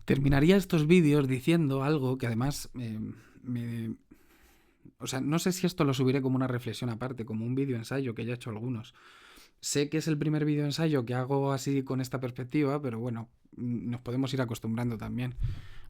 Terminaría estos vídeos diciendo algo que además me... O sea, no sé si esto lo subiré como una reflexión aparte, como un vídeo ensayo que ya he hecho algunos. Sé que es el primer vídeo ensayo que hago así con esta perspectiva, pero bueno, nos podemos ir acostumbrando también.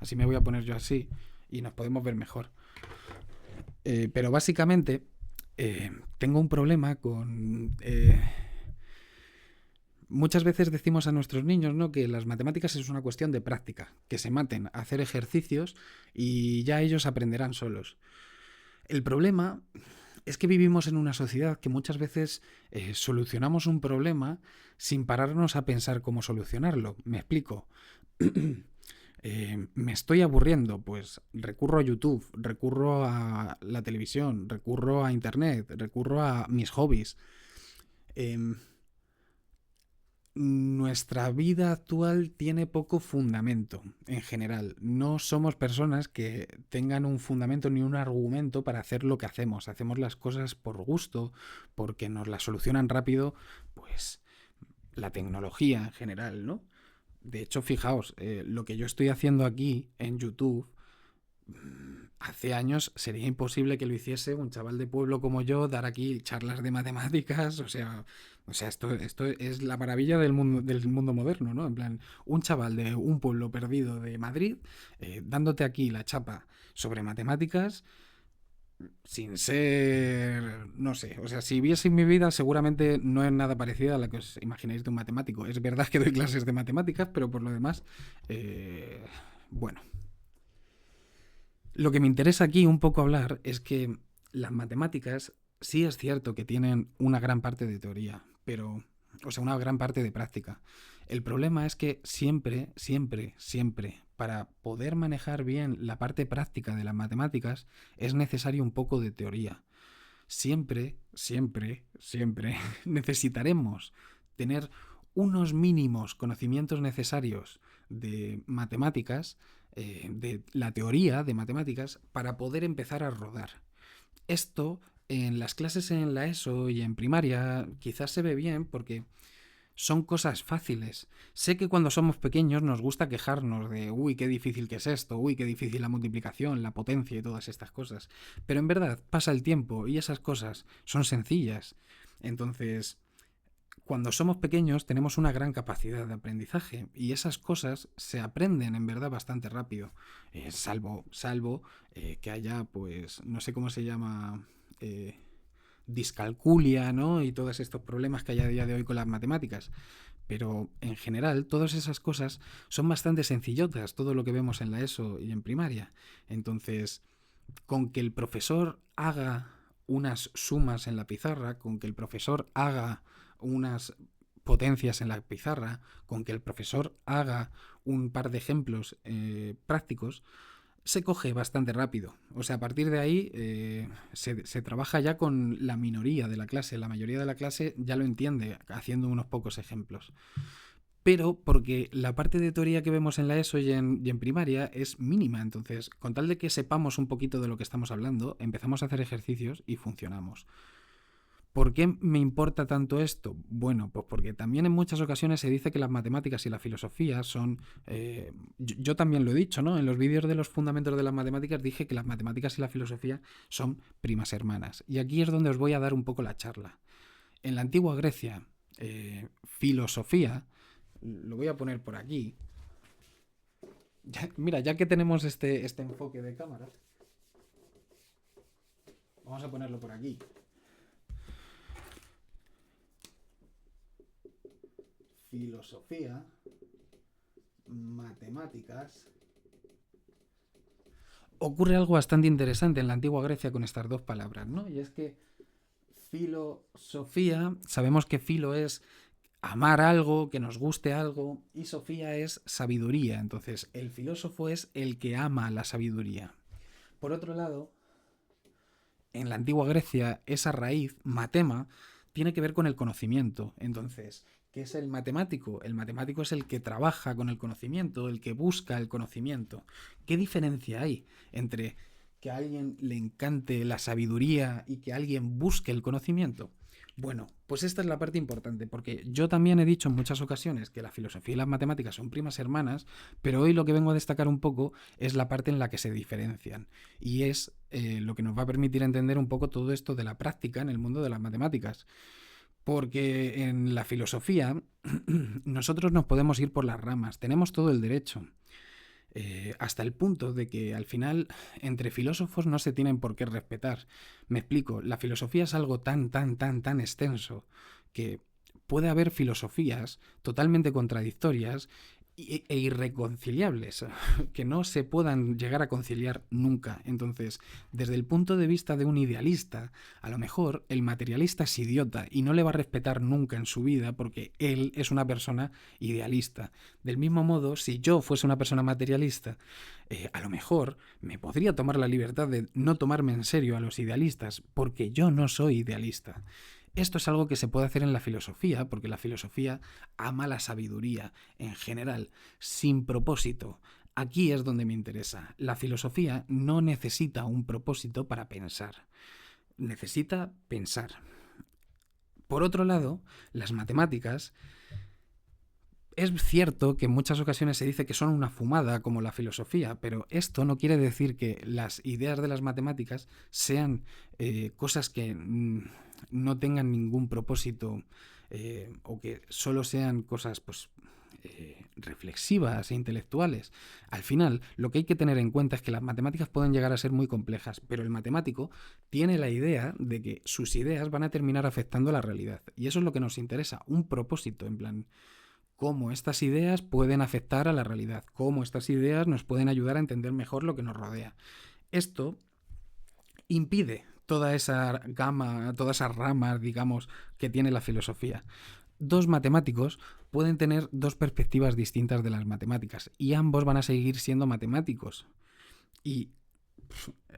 Así me voy a poner yo así y nos podemos ver mejor. Pero básicamente tengo un problema con... muchas veces decimos a nuestros niños, ¿no?, que las matemáticas es una cuestión de práctica, que se maten a hacer ejercicios y ya ellos aprenderán solos. El problema es que vivimos en una sociedad que muchas veces solucionamos un problema sin pararnos a pensar cómo solucionarlo. Me explico. Me estoy aburriendo, pues recurro a YouTube, recurro a la televisión, recurro a Internet, recurro a mis hobbies. Eh, Nuestra vida actual tiene poco fundamento en general. No somos personas que tengan un fundamento ni un argumento para hacer lo que hacemos. Hacemos las cosas por gusto, porque nos las solucionan rápido, pues la tecnología en general, ¿no? De hecho, fijaos, lo que yo estoy haciendo aquí en YouTube hace años sería imposible que lo hiciese un chaval de pueblo como yo, dar aquí charlas de matemáticas, esto es la maravilla del mundo moderno, ¿no? En plan, un chaval de un pueblo perdido de Madrid, dándote aquí la chapa sobre matemáticas, sin ser, no sé, o sea, si viese mi vida seguramente no es nada parecida a la que os imagináis de un matemático. Es verdad que doy clases de matemáticas, pero por lo demás, bueno, lo que me interesa aquí un poco hablar es que las matemáticas sí es cierto que tienen una gran parte de teoría, pero, o sea, una gran parte de práctica. El problema es que siempre, siempre, siempre, para poder manejar bien la parte práctica de las matemáticas, es necesario un poco de teoría. Siempre, siempre, siempre necesitaremos tener unos mínimos conocimientos necesarios de matemáticas, de la teoría de matemáticas, para poder empezar a rodar. Esto en las clases en la ESO y en primaria quizás se ve bien porque son cosas fáciles. Sé que cuando somos pequeños nos gusta quejarnos de, uy, qué difícil que es esto, uy, qué difícil la multiplicación, la potencia y todas estas cosas. Pero en verdad pasa el tiempo y esas cosas son sencillas. Entonces, cuando somos pequeños tenemos una gran capacidad de aprendizaje y esas cosas se aprenden en verdad bastante rápido, salvo que haya, pues, no sé cómo se llama, discalculia, ¿no? Y todos estos problemas que hay a día de hoy con las matemáticas. Pero en general todas esas cosas son bastante sencillotas, todo lo que vemos en la ESO y en primaria. Entonces, con que el profesor haga unas sumas en la pizarra, con que el profesor haga unas potencias en la pizarra, con que el profesor haga un par de ejemplos prácticos, se coge bastante rápido. O sea, a partir de ahí se trabaja ya con la minoría de la clase. La mayoría de la clase ya lo entiende haciendo unos pocos ejemplos. Pero porque la parte de teoría que vemos en la ESO y en primaria es mínima. Entonces, con tal de que sepamos un poquito de lo que estamos hablando, empezamos a hacer ejercicios y funcionamos. ¿Por qué me importa tanto esto? Bueno, pues porque también en muchas ocasiones se dice que las matemáticas y la filosofía son... yo también lo he dicho, ¿no? En los vídeos de los fundamentos de las matemáticas dije que las matemáticas y la filosofía son primas hermanas. Y aquí es donde os voy a dar un poco la charla. En la antigua Grecia, filosofía, lo voy a poner por aquí. Mira, ya que tenemos este enfoque de cámara, vamos a ponerlo por aquí. Filosofía, matemáticas. Ocurre algo bastante interesante en la antigua Grecia con estas dos palabras, ¿no? Y es que filosofía, sabemos que filo es amar algo, que nos guste algo, y sofía es sabiduría. Entonces, el filósofo es el que ama la sabiduría. Por otro lado, en la antigua Grecia, esa raíz, matema, tiene que ver con el conocimiento. Entonces, ¿qué es el matemático? El matemático es el que trabaja con el conocimiento, el que busca el conocimiento. ¿Qué diferencia hay entre que a alguien le encante la sabiduría y que alguien busque el conocimiento? Bueno, pues esta es la parte importante, porque yo también he dicho en muchas ocasiones que la filosofía y las matemáticas son primas hermanas, pero hoy lo que vengo a destacar un poco es la parte en la que se diferencian, y es lo que nos va a permitir entender un poco todo esto de la práctica en el mundo de las matemáticas. Porque en la filosofía nosotros nos podemos ir por las ramas, tenemos todo el derecho. Hasta el punto de que al final entre filósofos no se tienen por qué respetar. Me explico, la filosofía es algo tan extenso que puede haber filosofías totalmente contradictorias e irreconciliables, que no se puedan llegar a conciliar nunca. Entonces, desde el punto de vista de un idealista, a lo mejor el materialista es idiota y no le va a respetar nunca en su vida porque él es una persona idealista. Del mismo modo, si yo fuese una persona materialista, a lo mejor me podría tomar la libertad de no tomarme en serio a los idealistas porque yo no soy idealista. Esto es algo que se puede hacer en la filosofía, porque la filosofía ama la sabiduría en general, sin propósito. Aquí es donde me interesa. La filosofía no necesita un propósito para pensar. Necesita pensar. Por otro lado, las matemáticas, es cierto que en muchas ocasiones se dice que son una fumada como la filosofía, pero esto no quiere decir que las ideas de las matemáticas sean cosas que no tengan ningún propósito o que solo sean cosas pues reflexivas e intelectuales. Al final, lo que hay que tener en cuenta es que las matemáticas pueden llegar a ser muy complejas, pero el matemático tiene la idea de que sus ideas van a terminar afectando a la realidad. Y eso es lo que nos interesa, un propósito, en plan, cómo estas ideas pueden afectar a la realidad, cómo estas ideas nos pueden ayudar a entender mejor lo que nos rodea. Esto impide toda esa gama, todas esas ramas, digamos, que tiene la filosofía. Dos matemáticos pueden tener dos perspectivas distintas de las matemáticas y ambos van a seguir siendo matemáticos. Y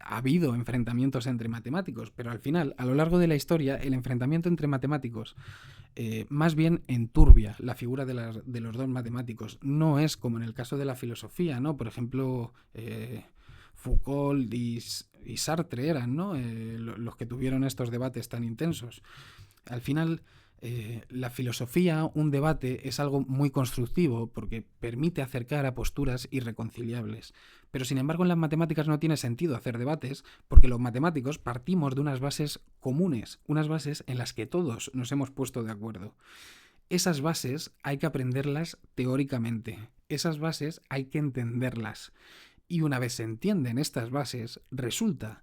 ha habido enfrentamientos entre matemáticos, pero al final, a lo largo de la historia, el enfrentamiento entre matemáticos más bien enturbia la figura de los dos matemáticos. No es como en el caso de la filosofía, ¿no? Por ejemplo, Foucault y Sartre eran, ¿no? Los que tuvieron estos debates tan intensos. Al final, la filosofía, un debate, es algo muy constructivo porque permite acercar a posturas irreconciliables. Pero sin embargo en las matemáticas no tiene sentido hacer debates porque los matemáticos partimos de unas bases comunes, unas bases en las que todos nos hemos puesto de acuerdo. Esas bases hay que aprenderlas teóricamente, esas bases hay que entenderlas. Y una vez se entienden estas bases, resulta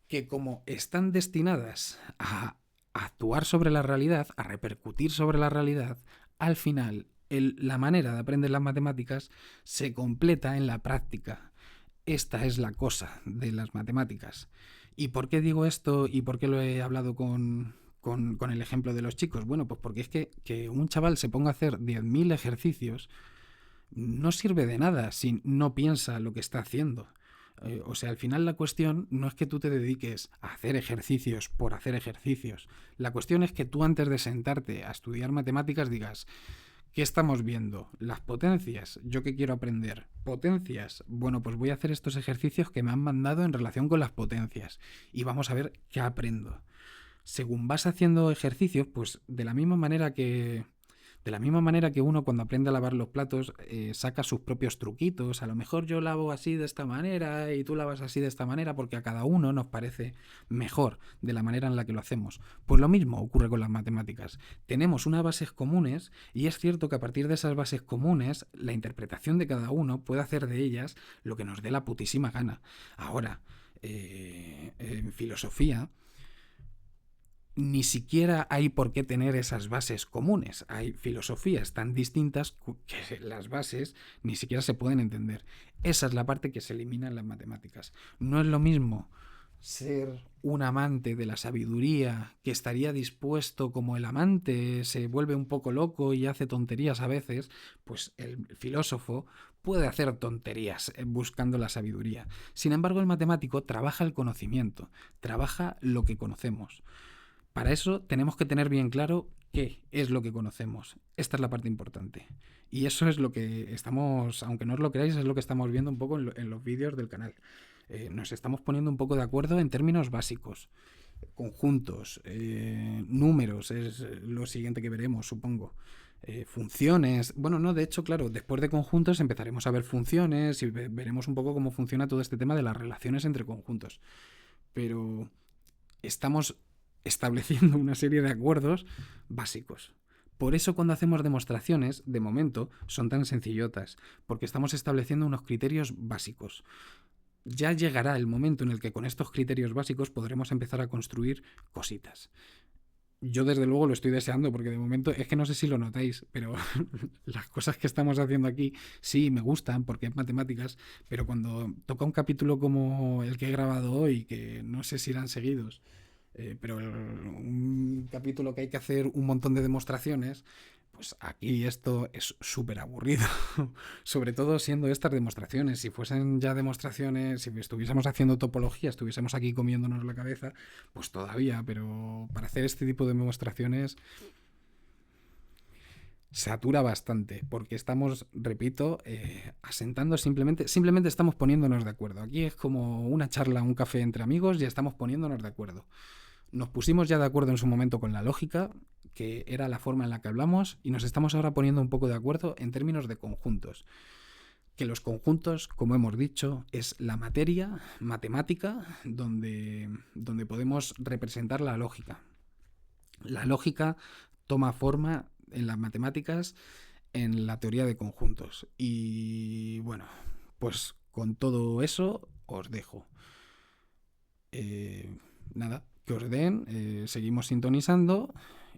que como están destinadas a actuar sobre la realidad, a repercutir sobre la realidad, al final la manera de aprender las matemáticas se completa en la práctica. Esta es la cosa de las matemáticas. ¿Y por qué digo esto y por qué lo he hablado con el ejemplo de los chicos? Bueno, pues porque es que un chaval se ponga a hacer 10.000 ejercicios no sirve de nada si no piensa lo que está haciendo. O sea, al final la cuestión no es que tú te dediques a hacer ejercicios por hacer ejercicios. La cuestión es que tú antes de sentarte a estudiar matemáticas digas, ¿qué estamos viendo? Las potencias. ¿Yo qué quiero aprender? Potencias. Bueno, pues voy a hacer estos ejercicios que me han mandado en relación con las potencias. Y vamos a ver qué aprendo. Según vas haciendo ejercicios, pues de la misma manera que uno cuando aprende a lavar los platos saca sus propios truquitos, a lo mejor yo lavo así de esta manera y tú lavas así de esta manera porque a cada uno nos parece mejor de la manera en la que lo hacemos. Pues lo mismo ocurre con las matemáticas. Tenemos unas bases comunes y es cierto que a partir de esas bases comunes la interpretación de cada uno puede hacer de ellas lo que nos dé la putísima gana. Ahora, en filosofía ni siquiera hay por qué tener esas bases comunes. Hay filosofías tan distintas que las bases ni siquiera se pueden entender. Esa es la parte que se elimina en las matemáticas. No es lo mismo ser un amante de la sabiduría que estaría dispuesto, como el amante se vuelve un poco loco y hace tonterías a veces, pues el filósofo puede hacer tonterías buscando la sabiduría. Sin embargo, el matemático trabaja el conocimiento, trabaja lo que conocemos. Para eso tenemos que tener bien claro qué es lo que conocemos. Esta es la parte importante. Y eso es lo que estamos, aunque no os lo creáis, es lo que estamos viendo un poco en los vídeos del canal. Nos estamos poniendo un poco de acuerdo en términos básicos. conjuntos, números es lo siguiente que veremos, supongo. Funciones. Bueno, no, de hecho, claro, después de conjuntos empezaremos a ver funciones y veremos un poco cómo funciona todo este tema de las relaciones entre conjuntos. Pero estamos estableciendo una serie de acuerdos básicos. Por eso cuando hacemos demostraciones, de momento, son tan sencillotas, porque estamos estableciendo unos criterios básicos. Ya llegará el momento en el que con estos criterios básicos podremos empezar a construir cositas. Yo desde luego lo estoy deseando porque de momento es que no sé si lo notáis, pero las cosas que estamos haciendo aquí sí me gustan porque es matemáticas, pero cuando toca un capítulo como el que he grabado hoy, que no sé si irán seguidos, pero un capítulo que hay que hacer un montón de demostraciones, pues aquí esto es súper aburrido. Sobre todo siendo estas demostraciones. Si fuesen ya demostraciones, si estuviésemos haciendo topología, estuviésemos aquí comiéndonos la cabeza, pues todavía, pero para hacer este tipo de demostraciones satura bastante, porque estamos, repito, asentando simplemente estamos poniéndonos de acuerdo. Aquí es como una charla, un café entre amigos y estamos poniéndonos de acuerdo. Nos pusimos ya de acuerdo en su momento con la lógica, que era la forma en la que hablamos, y nos estamos ahora poniendo un poco de acuerdo en términos de conjuntos. Que los conjuntos, como hemos dicho, es la materia matemática donde podemos representar la lógica. La lógica toma forma en las matemáticas en la teoría de conjuntos. Y bueno, pues con todo eso os dejo. Nada, que os den, seguimos sintonizando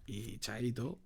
y chaito.